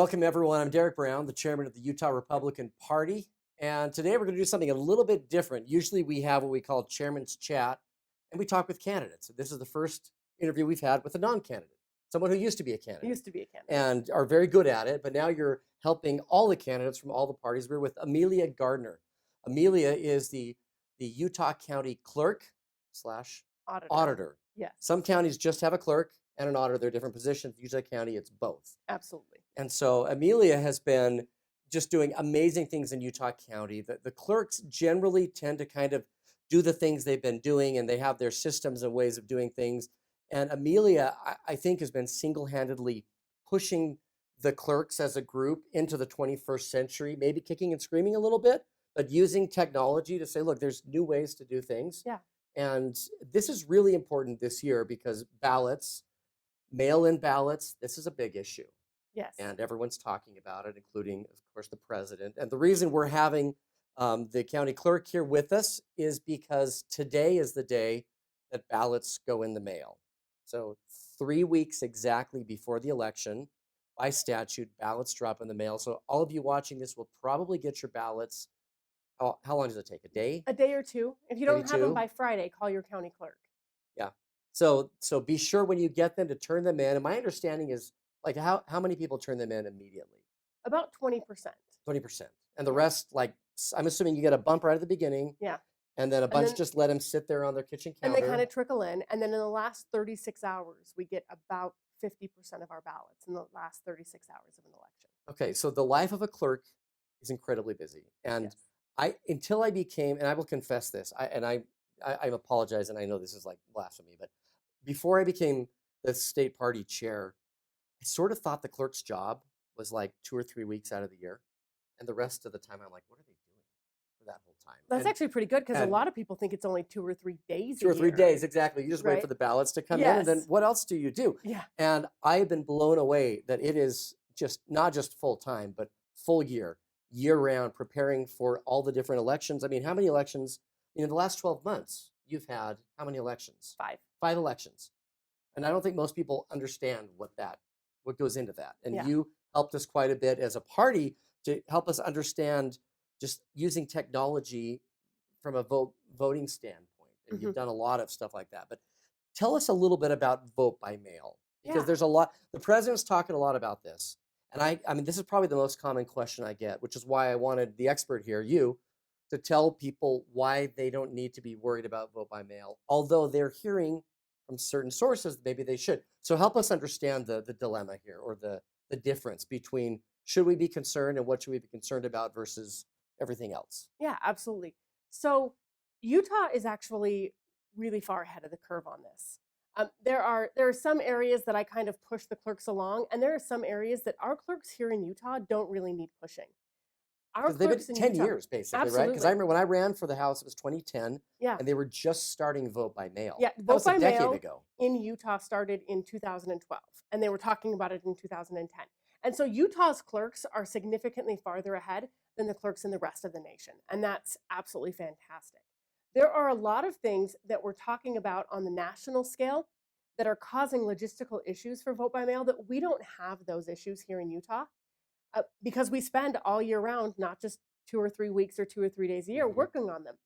Welcome, everyone. I'm Derek Brown, the chairman of the Utah Republican Party. And today we're going to do something a little bit different. Usually we have what we call Chairman's Chat, and we talk with candidates. This is the first interview we've had with a non-candidate, someone who used to be a candidate. Used to be a candidate. And are very good at it, but now you're helping all the candidates from all the parties. We're with Amelia Gardner. Amelia is the Utah County Clerk / Auditor. Yes. Some counties just have a clerk and an auditor. They're different positions. Utah County, it's both. Absolutely. And so Amelia has been just doing amazing things in Utah County. The clerks generally tend to kind of do the things they've been doing, and they have their systems and ways of doing things. And Amelia, I think, has been single-handedly pushing the clerks as a group into the 21st century, maybe kicking and screaming a little bit, but using technology to say, look, there's new ways to do things. Yeah. And this is really important this year because ballots, mail-in ballots, this is a big issue. Yes. And everyone's talking about it, including, of course, the president. And the reason we're having the county clerk here with us is because today is the day that ballots go in the mail. So 3 weeks exactly before the election, by statute, ballots drop in the mail. So all of you watching this will probably get your ballots. How long does it take? A day? A day or two. If you Maybe don't have them two? by Friday, call your county clerk. Yeah. So be sure when you get them to turn them in. And my understanding is, like, how many people turn them in immediately? About 20%. 20%. And the rest, like, I'm assuming you get a bump right at the beginning. Yeah. And then a bunch then- just let them sit there on their kitchen counter. And they kind of trickle in. And then in the last 36 hours, we get about 50% of our ballots in the last 36 hours of an election. Okay, so the life of a clerk is incredibly busy. And Yes. until I became, and I will confess this, I apologize, and I know this is like blasphemy, but before I became the state party chair, I sort of thought the clerk's job was like 2 or 3 weeks out of the year. And the rest of the time, I'm like, what are they doing for that whole time? That's actually pretty good because a and- lot of people think it's only 2 or 3 days. 2 or 3 a year. days, exactly. You just wait for Right? the ballots to come in, and then Yes. what else do you do? Yeah. And I have been blown away that it is just not just full time, but full year round, preparing for all the different elections. I mean, how many elections in the last 12 months? You've had how many elections? 5. 5 elections. And I don't think most people understand what goes into that. And Yeah. you helped us quite a bit as a party to help us understand just using technology from a voting standpoint. And you've done a lot of stuff like that. But tell us a little bit about vote by mail, because Yeah. there's a lot. The president's talking a lot about this. And I mean, this is probably the most common question I get, which is why I wanted the expert here, you, to tell people why they don't need to be worried about vote by mail, although they're hearing from certain sources maybe they should. So help us understand the dilemma here, or the difference between should we be concerned and what should we be concerned about versus everything else. Yeah, absolutely. So Utah is actually really far ahead of the curve on this. There are some areas that I kind of push the clerks along, and there are some areas that our clerks here in Utah don't really need pushing. Our Because they've been clerks in 10 Utah, years, basically, right? Because Absolutely. I remember when I ran for the House, it was 2010, yeah, and they were just starting vote by mail. Yeah, That vote was a by decade mail ago. in Utah started in 2012, and they were talking about it in 2010. And so Utah's clerks are significantly farther ahead than the clerks in the rest of the nation, and that's absolutely fantastic. There are a lot of things that we're talking about on the national scale that are causing logistical issues for vote by mail that we don't have those issues here in Utah because we spend all year round, not just 2 or 3 weeks or 2 or 3 days a year, Mhm. working on them.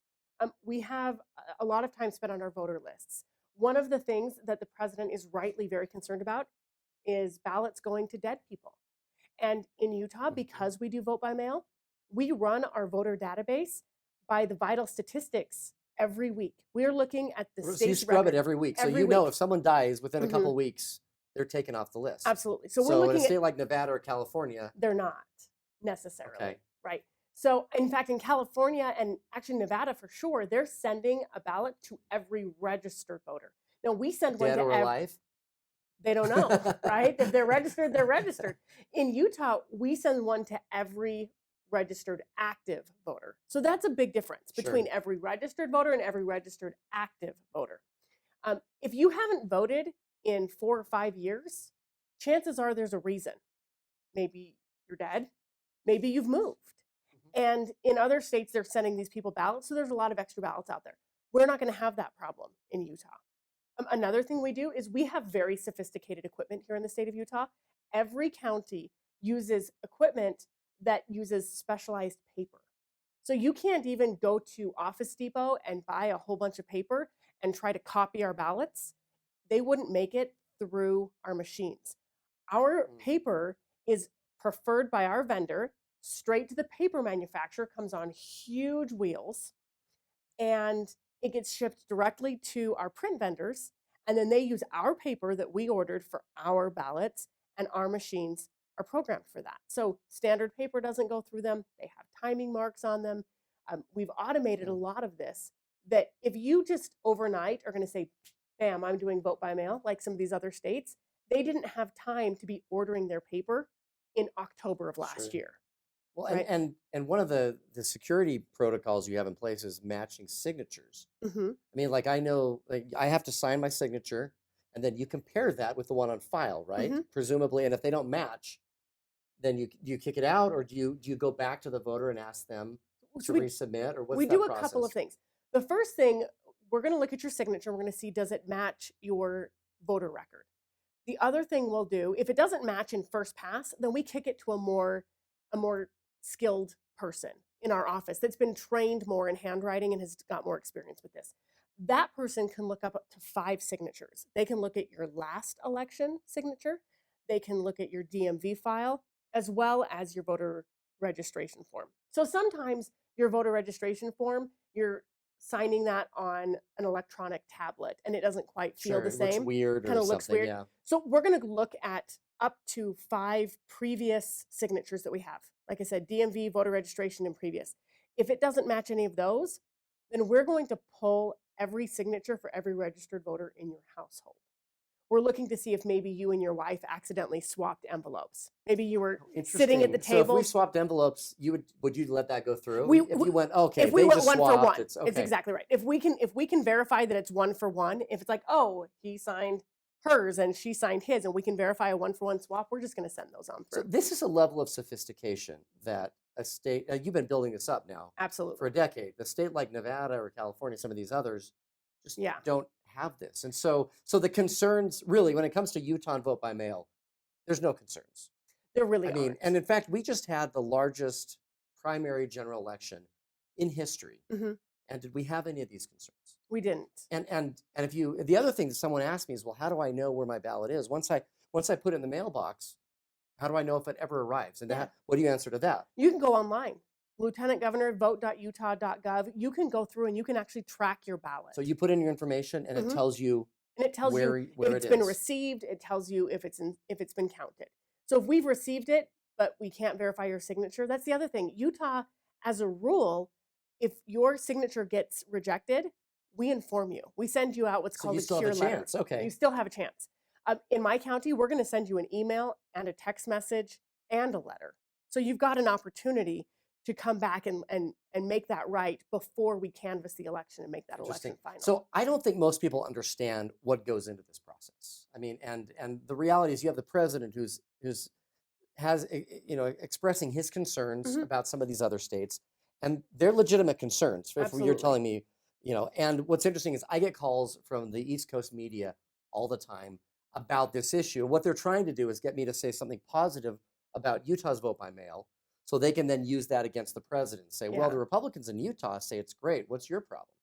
We have a lot of time spent on our voter lists. One of the things that the president is rightly very concerned about is ballots going to dead people. And in Utah, Mhm. because we do vote by mail, we run our voter database by the vital statistics every week. We're looking at the So you state's scrub it record. every week. So every you know week. if someone dies within a Mhm. couple weeks, they're taken off the list. Absolutely. So we're So in a looking state at like Nevada or California, they're not necessarily. Okay. Right. So in fact, in California and actually Nevada for sure, they're sending a ballot to every registered voter. Now we send one dead to or alive. they don't know, right? If they're registered, they're registered. In Utah, we send one to every registered active voter. So that's a big difference between Sure. every registered voter and every registered active voter. If you haven't voted in 4 or 5 years, chances are there's a reason. Maybe you're dead, maybe you've moved. Mhm. And in other states, they're sending these people ballots, so there's a lot of extra ballots out there. We're not going to have that problem in Utah. Another thing we do is we have very sophisticated equipment here in the state of Utah. Every county uses equipment that uses specialized paper. So you can't even go to Office Depot and buy a whole bunch of paper and try to copy our ballots. They wouldn't make it through our machines. Our Mm. paper is preferred by our vendor, straight to the paper manufacturer, comes on huge wheels, and it gets shipped directly to our print vendors. And then they use our paper that we ordered for our ballots, and our machines are programmed for that. So standard paper doesn't go through them. They have timing marks on them. We've automated a Yeah. lot of this, that if you just overnight are going to say, bam, I'm doing vote by mail, like some of these other states, they didn't have time to be ordering their paper in October of last Sure. year, Well, right? and one of the security protocols you have in place is matching signatures. Hmm. I mean, like I know, like I have to sign my signature, and then you compare that with the one on file, right? Hmm. Presumably, and if they don't match, then do you kick it out, or do you go back to the voter and ask them So to resubmit, or we what's do that a couple of process? things. The first thing, we're going to look at your signature. We're going to see, does it match your voter record? The other thing we'll do, if it doesn't match in first pass, then we kick it to a more skilled person in our office that's been trained more in handwriting and has got more experience with this. That person can look up to 5 signatures. They can look at your last election signature. They can look at your DMV file as well as your voter registration form. So sometimes your voter registration form, you're signing that on an electronic tablet and it doesn't quite feel Sure, the it looks same, weird kind or of looks something. weird. Yeah. So we're going to look at up to 5 previous signatures that we have. Like I said, DMV, voter registration, and previous. If it doesn't match any of those, then we're going to pull every signature for every registered voter in your household. We're looking to see if maybe you and your wife accidentally swapped envelopes. Maybe you were Oh, sitting at the interesting. So if we table. swapped envelopes, would you let that go We, through? If we you went, okay, if we they went just one for swapped, one, it's it's okay. exactly right. If we can verify that it's one for one, if it's like, oh, he signed hers and she signed his, and we can verify a one for one swap, we're just going to send those on So through. this is a level of sophistication that a state, you've been building this up now for Absolutely. a decade. The state like Nevada or California, some of these others just Yeah, don't have this. And so the concerns really, when it comes to Utah and vote by mail, there's no concerns. there I really mean, aren't. and in fact, we just had the largest primary general election in history. Hmm. And did we have any of these concerns? We didn't. And if you, the other thing that someone asked me is, well, how do I know where my ballot is? Once I put it in the mailbox, how do I know if it ever arrives? And Yeah. what do you answer to that? You can go online, Lieutenant Governor, vote.utah.gov. You can go through and you can actually track your ballot. So you put in your information and it Mhm. tells you And it tells you if where it it's been is. received. It tells you if it's been counted. So if we've received it, but we can't verify your signature, that's the other thing. Utah, as a rule, if your signature gets rejected, we inform you. We send you out what's So called you a still have cure a letter. chance. Okay. You still have a chance. In my county, we're going to send you an email and a text message and a letter. So you've got an opportunity to come back and make that right before we canvas the election and make that Interesting. election final. So I don't think most people understand what goes into this process. I mean, and the reality is you have the president who's has expressing his concerns Mhm. about some of these other states, and they're legitimate concerns. If you're Absolutely. telling me, and what's interesting is I get calls from the East Coast media all the time about this issue. What they're trying to do is get me to say something positive about Utah's vote by mail, so they can then use that against the president. Say, well, Yeah. the Republicans in Utah say it's great. What's your problem?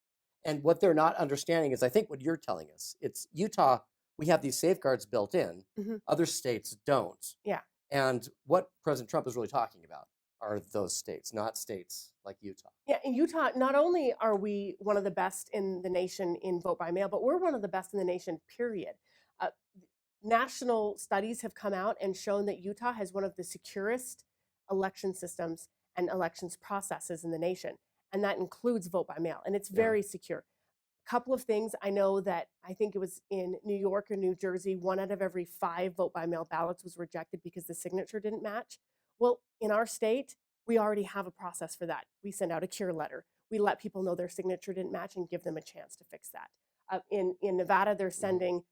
And what they're not understanding is, I think, what you're telling us. It's Utah. We have these safeguards built in. Mhm. Other states don't. Yeah. And what President Trump is really talking about are those states, not states like Utah. Yeah, in Utah, not only are we one of the best in the nation in vote by mail, but we're one of the best in the nation, period. Uh, National studies have come out and shown that Utah has one of the securest election systems and elections processes in the nation. And that includes vote by mail. And it's Yeah. very secure. Couple of things. I know that I think it was in New York or New Jersey, 1 out of every 5 vote by mail ballots was rejected because the signature didn't match. Well, in our state, we already have a process for that. We send out a cure letter. We let people know their signature didn't match and give them a chance to fix that. In Nevada, they're sending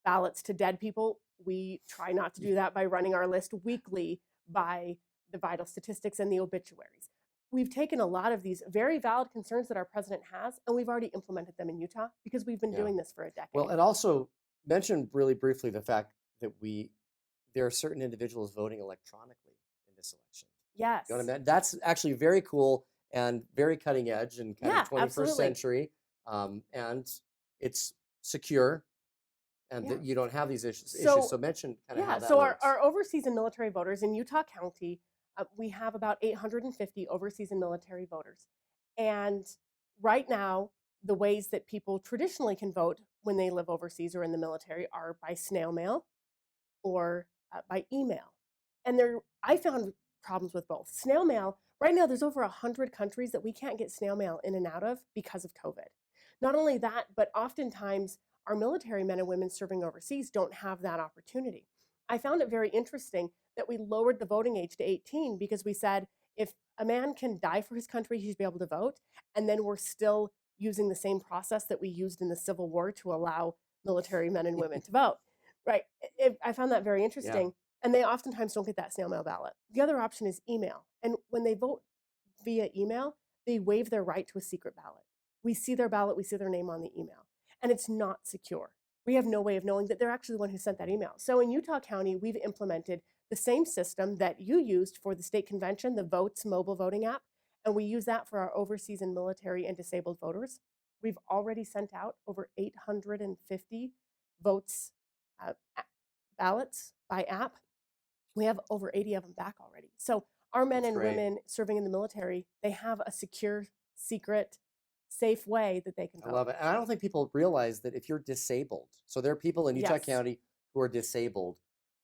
ballots to dead people. We try not to do that by running our list weekly by the vital statistics and the obituaries. We've taken a lot of these very valid concerns that our president has, and we've already implemented them in Utah because we've been Yeah. doing this for a decade. Well, and also mention really briefly the fact that we there are certain individuals voting electronically in this election. You know what I Yes. mean? That's actually very cool and very cutting edge and kind of Yeah, 21st absolutely. century. And it's secure, and Yeah. that you don't have these issues. So So mention kind of yeah, how that so works. our overseas and military voters in Utah County, we have about 850 overseas and military voters. And right now, the ways that people traditionally can vote when they live overseas or in the military are by snail mail or by email. And I found problems with both. Snail mail, right now, there's over 100 countries that we can't get snail mail in and out of because of COVID. Not only that, but oftentimes our military men and women serving overseas don't have that opportunity. I found it very interesting that we lowered the voting age to 18 because we said if a man can die for his country, he should be able to vote. And then we're still using the same process that we used in the Civil War to allow military men and women to vote. Right. I found that very Yeah, interesting. And they oftentimes don't get that snail mail ballot. The other option is email. And when they vote via email, they waive their right to a secret ballot. We see their ballot, we see their name on the email, and it's not secure. We have no way of knowing that they're actually the one who sent that email. So in Utah County, we've implemented the same system that you used for the state convention, the Votes mobile voting app, and we use that for our overseas and military and disabled voters. We've already sent out over 850 votes uh, ballots by app. We have over 80 of them back already. So our men that's and great. women serving in the military, they have a secure, secret, safe way that they can I vote. love it. And I don't think people realize that if you're disabled, so there are people in Utah Yes. County who are disabled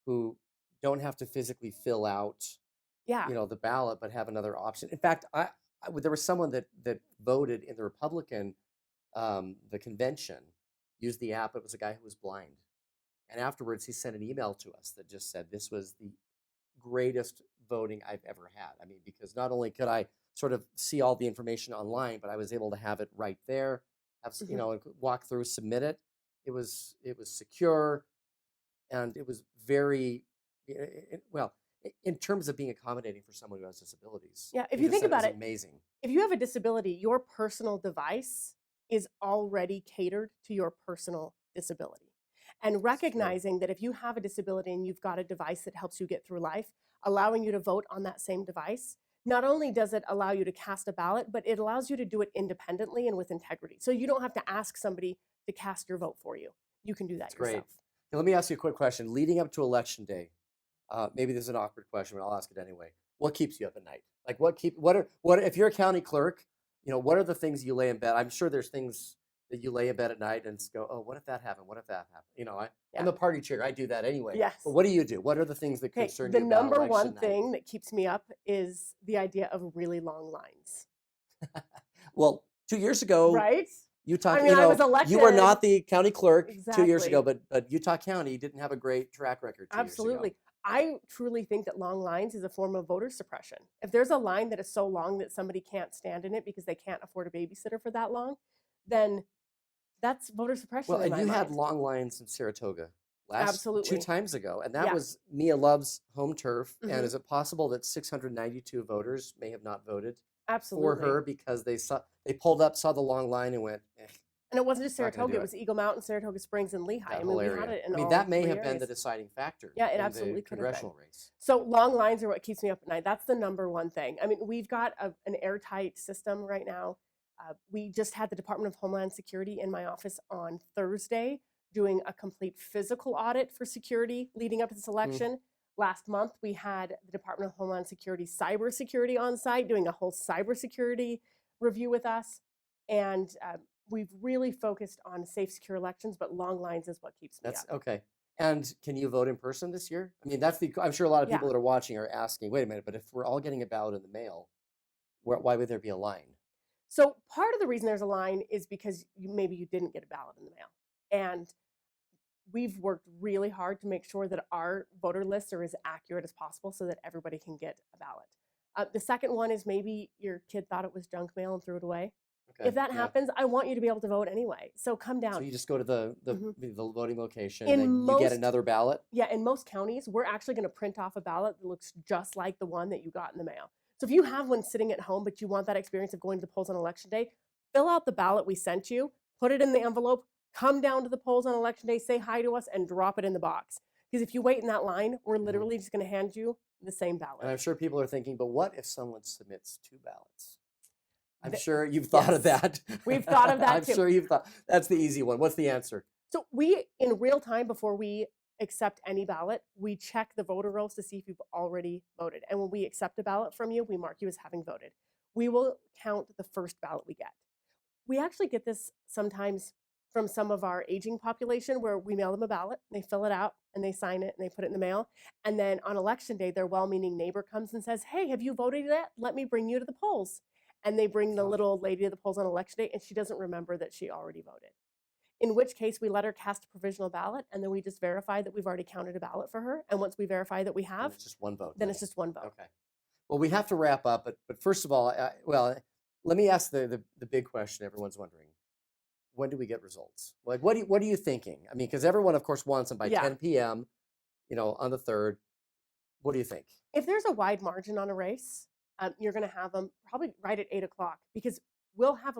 who don't have to physically fill out, Yeah. the ballot, but have another option. In fact, there was someone that voted in the Republican, the convention, used the app. It was a guy who was blind, and afterwards he sent an email to us that just said this was the greatest voting I've ever had. I mean, because not only could I sort of see all the information online, but I was able to have it right there, Hmm. walk through, submit it. It was secure, and it was very well in terms of being accommodating for someone who has disabilities. Yeah. If He you just think said it about was it, amazing. if you have a disability, your personal device is already catered to your personal disability. And It's true. recognizing that if you have a disability and you've got a device that helps you get through life, allowing you to vote on that same device, not only does it allow you to cast a ballot, but it allows you to do it independently and with integrity. So you don't have to ask somebody to cast your vote for you. You can do That's that great. yourself. Now, let me ask you a quick question. Leading up to election day, maybe this is an awkward question, but I'll ask it anyway. What keeps you up at night? Like what if you're a county clerk, what are the things you lay in bed? I'm sure there's things that you lay in bed at night and go, oh, what if that happened? What if that happened? I'm Yeah. a party chair. I do that anyway. But Yes. what do you do? What are the things that Okay. concern The you about number one election night? thing that keeps me up is the idea of really long lines. Well, 2 years ago, Right? Utah, I mean, I was you were elected. not the county clerk 2 years ago, Exactly. but Utah County didn't have a great track record 2 years ago. Absolutely. I truly think that long lines is a form of voter suppression. If there's a line that is so long that somebody can't stand in it because they can't afford a babysitter for that long, then that's voter Well, suppression in and my you had mind. long lines in Saratoga two Absolutely. times ago, and that Yeah. was Mia Love's home turf. And Hmm. is it possible that 692 voters may have not voted for Absolutely. her because they pulled up, saw the long line, and went, And it wasn't just not going to Saratoga, do it it. was Eagle Mountain, Saratoga Springs, and Lehigh. I That mean, whole we had area. it I in mean, all that may three have been the areas. deciding factor Yeah, it in the absolutely could have been. congressional race. So long lines are what keeps me up at night. That's the number one thing. I mean, we've got an airtight system right now. We just had the Department of Homeland Security in my office on Thursday doing a complete physical audit for security leading up to this Hmm. election. Last month, we had the Department of Homeland Security cybersecurity on site doing a whole cybersecurity review with us. And we've really focused on safe, secure elections, but long lines is what keeps me That's up. okay. And can you vote in person this year? I mean, I'm sure a lot of Yeah. people that are watching are asking, wait a minute, but if we're all getting a ballot in the mail, why would there be a line? So part of the reason there's a line is because maybe you didn't get a ballot in the mail. And we've worked really hard to make sure that our voter lists are as accurate as possible so that everybody can get a ballot. The second one is maybe your kid thought it was junk mail and threw it away. Okay, If that yeah. happens, I want you to be able to vote anyway. So come So down. you just go to the Mhm. voting location, and In then you get most, another ballot. yeah, in most counties, we're actually going to print off a ballot that looks just like the one that you got in the mail. So if you have one sitting at home, but you want that experience of going to the polls on election day, fill out the ballot we sent you, put it in the envelope, come down to the polls on election day, say hi to us, and drop it in the box. Because if you wait in that line, we're literally just going to hand you the same And ballot. I'm sure people are thinking, but what if someone submits 2 ballots? I'm Th- sure you've thought of yes, that. we've thought of that I'm too. sure you've thought. That's the easy one. What's the answer? So we, in real time, before we accept any ballot, we check the voter rolls to see if you've already voted. And when we accept a ballot from you, we mark you as having voted. We will count the first ballot we get. We actually get this sometimes from some of our aging population where we mail them a ballot, they fill it out and they sign it and they put it in the mail. And then on election day, their well-meaning neighbor comes and says, hey, have you voted yet? Let me bring you to the polls. And they bring the little old lady to the polls on election day and she doesn't remember that she already voted. In which case we let her cast a provisional ballot and then we just verify that we've already counted a ballot for her. And once we verify that we And have, it's just one vote. then it's just one vote. Okay. Well, we have to wrap up, but first of all, let me ask the big question everyone's wondering. When do we get results? Like, what are you thinking? I mean, because everyone, of course, wants them by 10 p.m., on the 3rd. What do you think? If there's a wide margin on a race, you're going to have them probably right at 8 o'clock because we'll have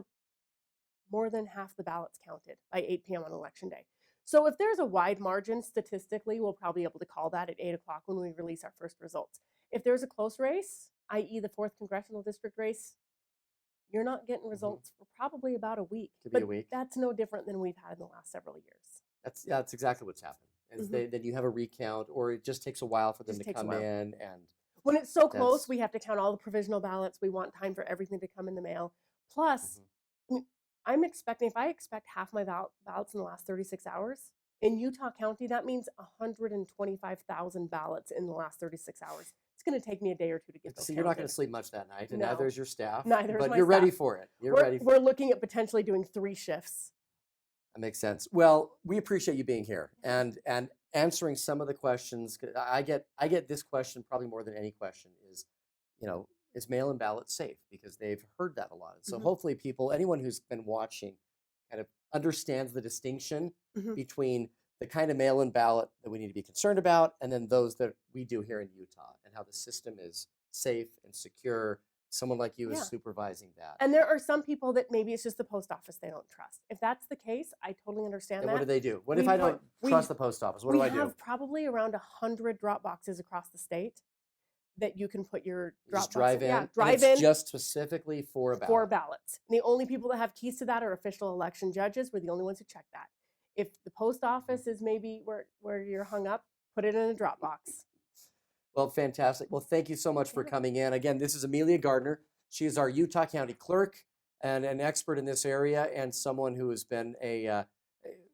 more than half the ballots counted by 8 p.m. on election day. So if there's a wide margin, statistically, we'll probably be able to call that at 8 o'clock when we release our first results. If there's a close race, i.e. the 4th congressional district race, you're not getting results for probably about a week. Could be a week. That's no different than we've had in the last several years. That's exactly what's happened. Is then you have a recount, or it just takes a while for them to come in. And when it's so close, we have to count all the provisional ballots. We want time for everything to come in the mail. Plus, I'm expecting, if I expect half my ballots in the last 36 hours, in Utah County, that means 125,000 ballots in the last 36 hours. It's going to take me a day or two to get those So you're not going to sleep much that night, and No. neither is your staff. Neither is but my you're ready staff. for it. We're looking at potentially doing 3 shifts. That makes sense. Well, we appreciate you being here and answering some of the questions. I get this question probably more than any question is, is mail-in ballot safe? Because they've heard that a lot. And so hopefully anyone who's been watching kind of understands the distinction between the kind of mail-in ballot that we need to be concerned about and then those that we do here in Utah, and how the system is safe and secure. Someone like you is supervising that. And there are some people that maybe it's just the post office they don't trust. If that's the case, I totally understand And that. what do they do? What if I don't trust the post office? What do I do? We have probably around 100 drop boxes across the state that you can put your drop Just drive in. Yeah, drive in. Just specifically for a ballot. 4 ballots. And the only people that have keys to that are official election judges. We're the only ones who check that. If the post office is maybe where you're hung up, put it in a drop box. Well, fantastic. Well, thank you so much for coming in. Again, this is Amelia Gardner. She is our Utah County Clerk and an expert in this area, and someone who has been a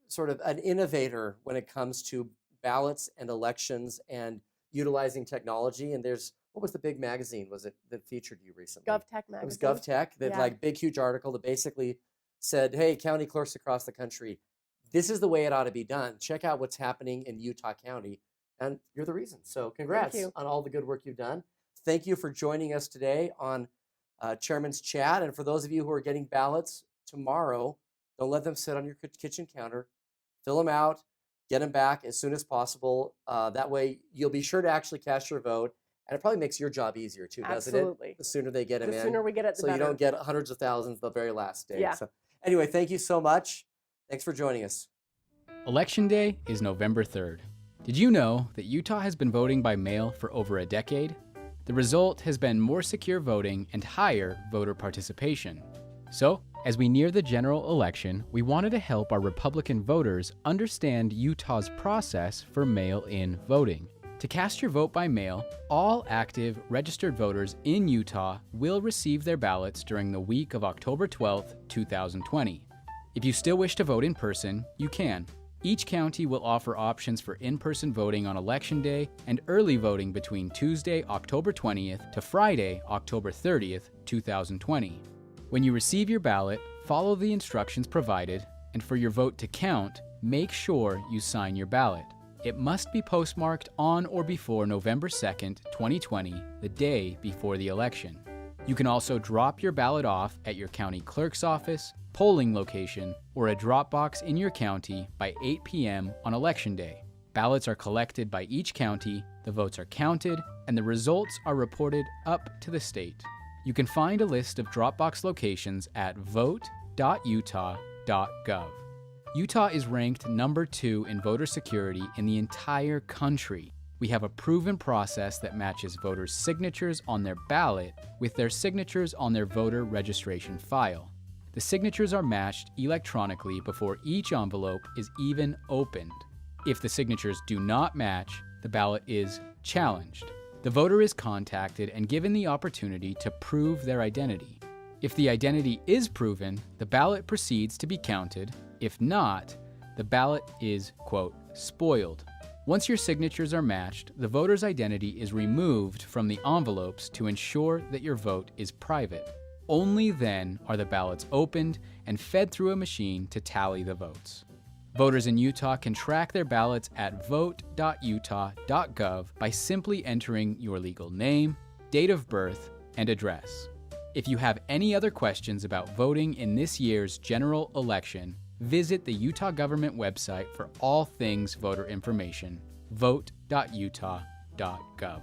sort of an innovator when it comes to ballots and elections and utilizing technology. And what was the big magazine that featured you recently? GovTech magazine. It was GovTech, that big, huge article that basically said, hey, county clerks across the country, this is the way it ought to be done. Check out what's happening in Utah County. And you're the reason. So congrats on all the good work you've done. Thank you for joining us today on Chairman's Chat. And for those of you who are getting ballots tomorrow, don't let them sit on your kitchen counter. Fill them out, get them back as soon as possible. That way you'll be sure to actually cast your vote. And it probably makes your job easier too, doesn't it? Absolutely. The sooner they get them in. The sooner we get it, the better. So you don't get hundreds of thousands the very last day. Yeah. So anyway, thank you so much. Thanks for joining us. Election Day is November 3rd. Did you know that Utah has been voting by mail for over a decade? The result has been more secure voting and higher voter participation. So, as we near the general election, we wanted to help our Republican voters understand Utah's process for mail-in voting. To cast your vote by mail, all active registered voters in Utah will receive their ballots during the week of October 12th, 2020. If you still wish to vote in person, you can. Each county will offer options for in-person voting on Election Day and early voting between Tuesday, October 20th to Friday, October 30th, 2020. When you receive your ballot, follow the instructions provided, and for your vote to count, make sure you sign your ballot. It must be postmarked on or before November 2nd, 2020, the day before the election. You can also drop your ballot off at your county clerk's office, polling location, or a drop box in your county by 8 p.m. on Election Day. Ballots are collected by each county, the votes are counted, and the results are reported up to the state. You can find a list of drop box locations at vote.utah.gov. Utah is ranked number 2 in voter security in the entire country. We have a proven process that matches voters' signatures on their ballot with their signatures on their voter registration file. The signatures are matched electronically before each envelope is even opened. If the signatures do not match, the ballot is challenged. The voter is contacted and given the opportunity to prove their identity. If the identity is proven, the ballot proceeds to be counted. If not, the ballot is, quote, spoiled. Once your signatures are matched, the voter's identity is removed from the envelopes to ensure that your vote is private. Only then are the ballots opened and fed through a machine to tally the votes. Voters in Utah can track their ballots at vote.utah.gov by simply entering your legal name, date of birth, and address. If you have any other questions about voting in this year's general election, visit the Utah government website for all things voter information, vote.utah.gov.